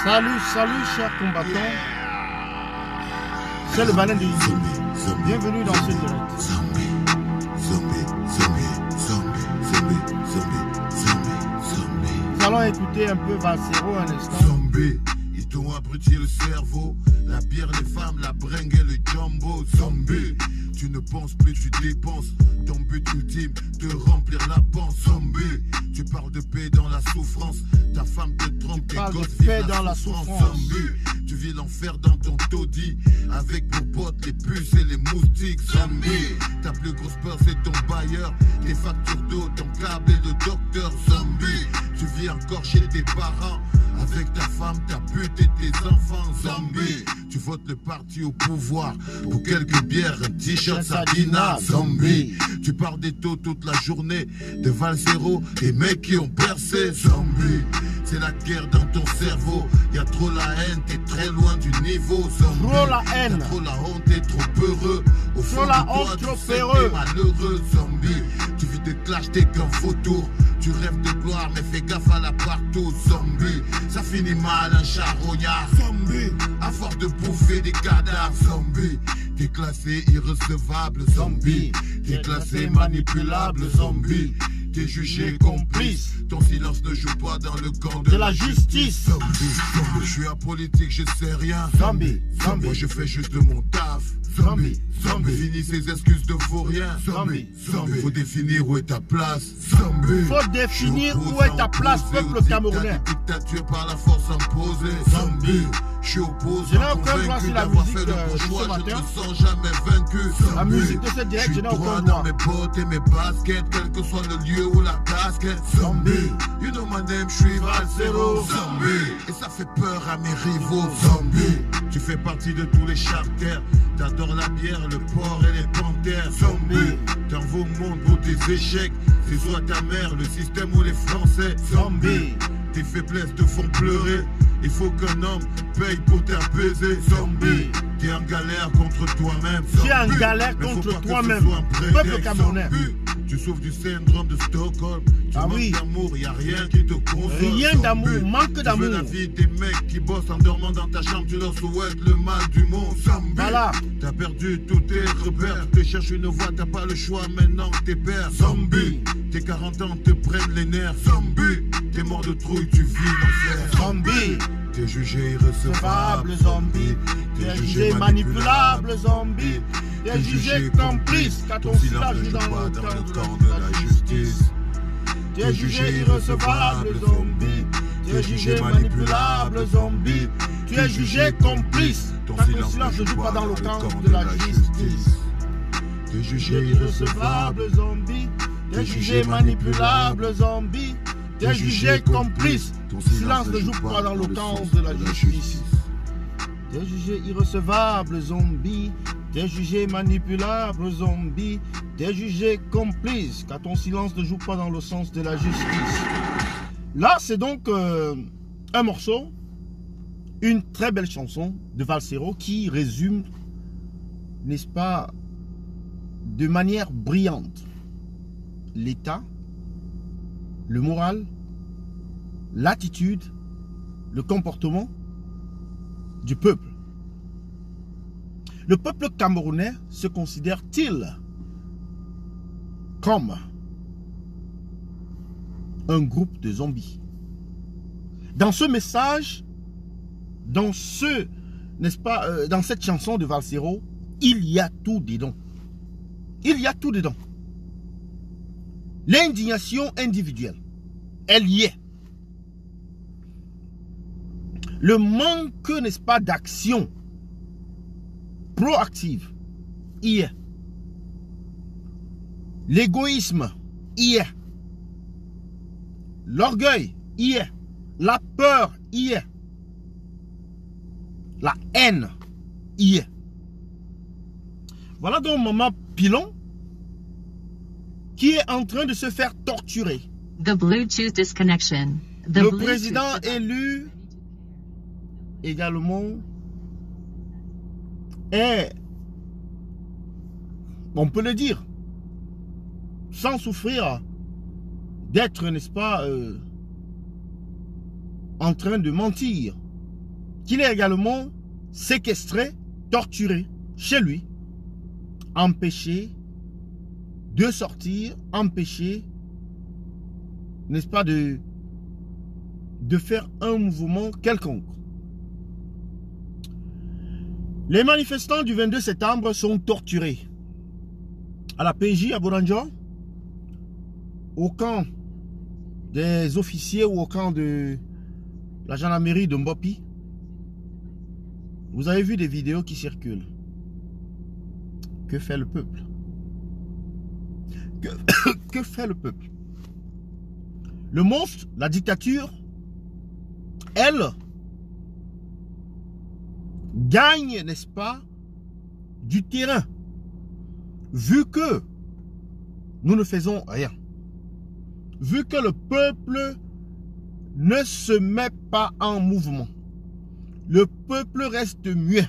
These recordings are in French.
Salut, salut, chers combattants. C'est le Malin de Izu. Bienvenue dans ce direct. Nous allons écouter un peu Valsero un instant. Zombie, ils t'ont abruti le cerveau. La bière, les femmes, la bringue et le jumbo. Zombie, tu ne penses plus, tu dépenses. Ton but ultime, de remplir la panse. Zombie, tu parles de paix dans la souffrance. Ta femme te trompe, tes gosses vivent dans la souffrance. Zombie, tu vis l'enfer dans ton taudis. Avec pour potes les puces et les moustiques. Zombie, ta plus grosse peur c'est ton bailleur. Tes factures d'eau, ton câble et le docteur. Zombie, tu vis encore chez tes parents. Avec ta femme, ta pute et tes enfants. Zombie, tu votes le parti au pouvoir. Pour quelques bières, un t-shirt Sabina. Zombie, tu parles des taux toute la journée. De Valsero, des mecs qui ont percé. Zombie, c'est la guerre dans ton cerveau. Y'a trop la haine, t'es très loin du niveau. Zombie, Trop la haine. y'a trop la honte, t'es trop heureux. Au fond Trop la de toi, honte, tu trop sais que heureux. t'es malheureux. Zombie, tu vis de clash, t'es qu'un vautour. Tu rêves de gloire, mais fais gaffe à la partout. Zombie, ça finit mal, un charognard. Zombie, à force de bouffer des cadavres. Zombie, t'es classé irrecevable. Zombie, t'es classé manipulable. Zombie, t'es jugé complice. Ton silence ne joue pas dans le camp de la justice. Zombie, zombie, je suis apolitique, je sais rien. Zombie, zombie. Moi je fais juste mon taf. Zombie, zombie. Finis ces excuses de vaut rien. Zombie, zombie. Faut définir où est ta place. Zombie. Faut définir où est ta place, peuple camerounais. Dictature par la force imposée. Zombie. Je suis opposé. Je n'ai aucun droit sur la musique de ce matin. Je ne sens jamais vaincu. La musique de cette direct, je n'ai aucun droit. Dans mes bottes et mes baskets, quel que soit le lieu ou la casquette. Zombie. You know my name, je suis Valsero. Zombie. Et ça fait peur à mes rivaux. Zombie. Tu fais partie de tous les charters. T'adores la bière, le porc et les panthères. Zombie, t'en vaux au monde pour tes échecs. C'est soit ta mère, le système ou les Français. Zombie, tes faiblesses te font pleurer. Il faut qu'un homme paye pour t'apaiser. Zombie, t'es en galère contre toi-même. Tu es en galère contre toi-même. Peuple camerounais. Tu souffres du syndrome de Stockholm. Tu manques d'amour, y a rien qui te console. Rien d'amour, manque d'amour. Tu veux la vie des mecs qui bossent en dormant dans ta chambre. Tu leur souhaites le mal du monde. Zombie, voilà. T'as perdu tous tes repères. Tu cherches une voie, t'as pas le choix. Maintenant t'es père. Zombie, tes 40 ans te prennent les nerfs. Zombie, t'es mort de trouille, tu vis l'enfer. Zombie, t'es jugé irrecevable. Zombie, t'es jugé manipulable. Zombie, t'es jugé complice. Car ton silence joue dans le camp de la justice. T'es jugé irrecevable. Zombie, t'es jugé manipulable. Zombie, tu es jugé complice. Car ton silence ne joue pas dans le camp de la justice. T'es jugé irrecevable. Zombie, t'es jugé manipulable. Zombie, t'es jugé complice. Ton silence ne joue pas dans le camp de la justice. T'es jugé irrecevable. Zombie, t'es jugé manipulable. Zombie, t'es jugé complice. Car ton silence ne joue pas dans le sens de la justice. Là, c'est donc un morceau, une très belle chanson de Valsero qui résume, n'est-ce pas, de manière brillante, l'état, le moral, l'attitude, le comportement du peuple. Le peuple camerounais se considère-t-il comme un groupe de zombies? Dans ce message, dans n'est-ce pas, dans cette chanson de Valsero, il y a tout dedans. Il y a tout dedans. L'indignation individuelle, elle y est. Le manque, n'est-ce pas, d'action proactive, y est. L'égoïsme, y est. L'orgueil, y est. La peur, y est. La haine, y est. Voilà donc Maman Pilon qui est en train de se faire torturer. The Bluetooth disconnection. Le président élu également est, on peut le dire, sans souffrir d'être, n'est-ce pas, en train de mentir qu'il est également séquestré, torturé chez lui, empêché de sortir, empêché, n'est-ce pas, de faire un mouvement quelconque. Les manifestants du 22 septembre sont torturés à la PJ à Bourandjan, au camp des officiers ou au camp de la gendarmerie de Mbopi. Vous avez vu des vidéos qui circulent. Que fait le peuple? Que fait le peuple? Le monstre, la dictature, elle, gagne, n'est-ce pas, du terrain. Vu que nous ne faisons rien. Vu que le peuple ne se met pas en mouvement. Le peuple reste muet.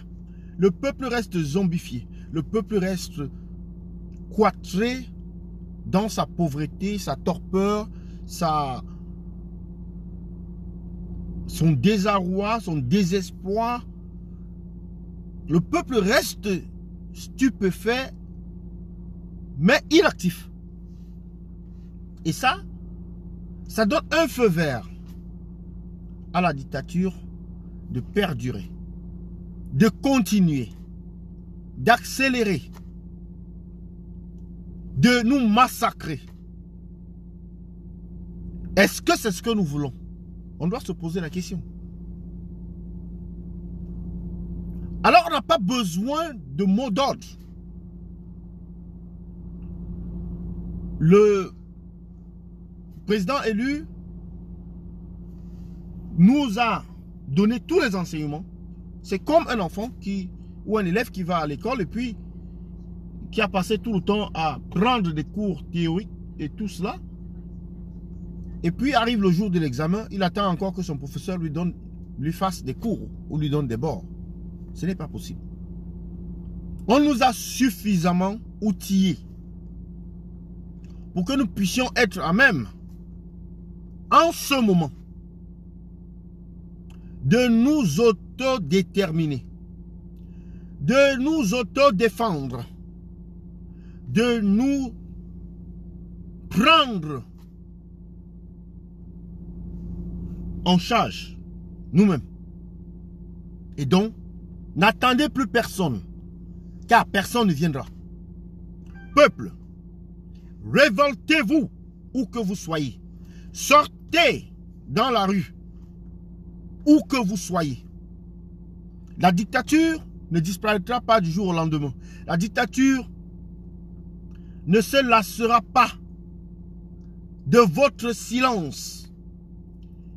Le peuple reste zombifié. Le peuple reste cloîtré dans sa pauvreté, sa torpeur, son désarroi, son désespoir. Le peuple reste stupéfait, mais inactif. Et ça donne un feu vert à la dictature de perdurer, de continuer, d'accélérer, de nous massacrer. Est-ce que c'est ce que nous voulons? On doit se poser la question. Alors on n'a pas besoin de mots d'ordre. Le président élu nous a donné tous les enseignements. C'est comme un enfant ou un élève qui va à l'école et puis qui a passé tout le temps à prendre des cours théoriques et tout cela. Et puis arrive le jour de l'examen, il attend encore que son professeur lui fasse des cours ou lui donne des bords. Ce n'est pas possible. On nous a suffisamment outillés pour que nous puissions être à même, en ce moment, de nous autodéterminer, de nous autodéfendre, de nous prendre en charge nous-mêmes. Et donc, n'attendez plus personne, car personne ne viendra. Peuple, révoltez-vous où que vous soyez. Sortez dans la rue, où que vous soyez. La dictature ne disparaîtra pas du jour au lendemain. La dictature ne se lassera pas de votre silence.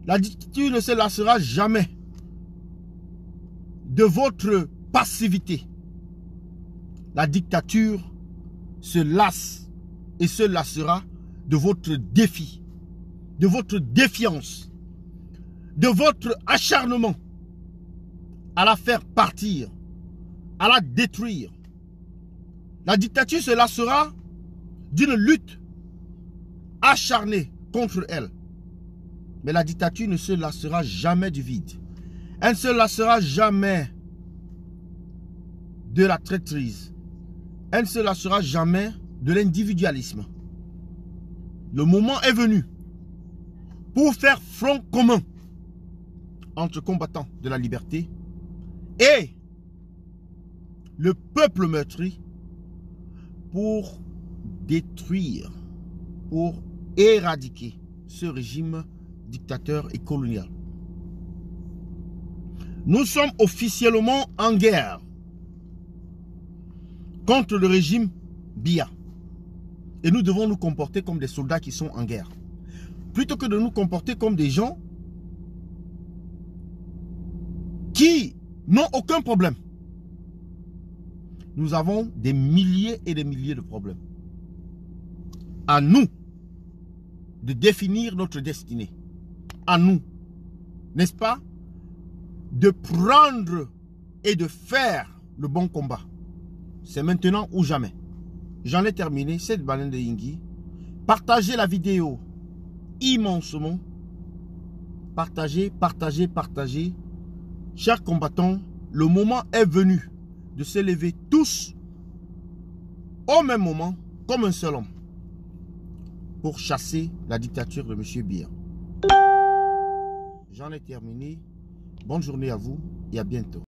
La dictature ne se lassera jamais de votre passivité. La dictature se lasse et se lassera de votre défi, de votre défiance, de votre acharnement à la faire partir, à la détruire. La dictature se lassera d'une lutte acharnée contre elle. Mais la dictature ne se lassera jamais du vide. Elle ne se lassera jamais de la traîtrise. Elle ne se lassera jamais de l'individualisme. Le moment est venu pour faire front commun entre combattants de la liberté et le peuple meurtri pour détruire, pour éradiquer ce régime dictateur et colonial. Nous sommes officiellement en guerre contre le régime Biya. Et nous devons nous comporter comme des soldats qui sont en guerre. Plutôt que de nous comporter comme des gens qui n'ont aucun problème. Nous avons des milliers et des milliers de problèmes. À nous de définir notre destinée. À nous, n'est-ce pas, de prendre et de faire le bon combat. C'est maintenant ou jamais. J'en ai terminé cette baleine de Yingui. Partagez la vidéo immensement. Partagez, partagez, partagez. Chers combattants, le moment est venu de se lever tous au même moment, comme un seul homme, pour chasser la dictature de M. Biya. J'en ai terminé. Bonne journée à vous et à bientôt.